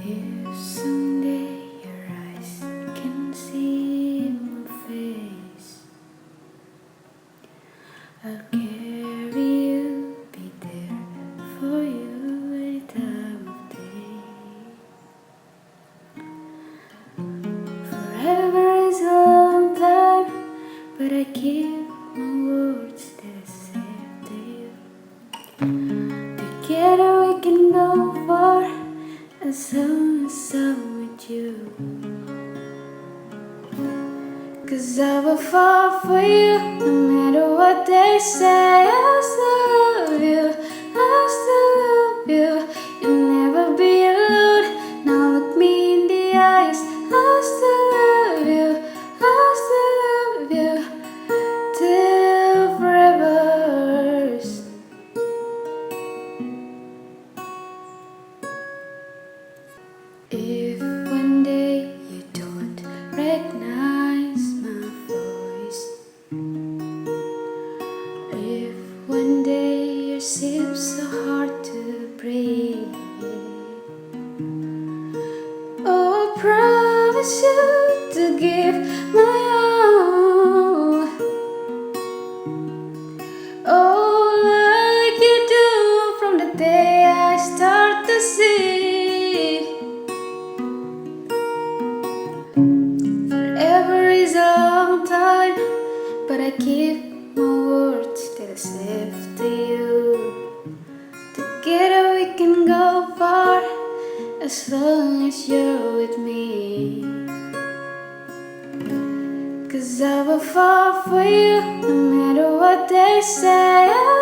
If someday your eyes can see my face, I'll carry you, be there for you any time of day. Forever is a long time, but I keep my words that I said to you. Together we can go far, as long as I'm with you. 'Cause I will fall for you, no matter what they say. I still love you, I still love you. You'll never be alone. Now look me in the eyes. I still love you, I still love you, till forever. If one day you don't recognize my voice, if one day your seems so hard to breathe, oh, I promise you to give my all. Oh, like you do from the day I start to see. Forever is a long time, but I keep my words that I said to you. Together we can go far, as long as you're with me. 'Cause I will fall for you, no matter what they say. I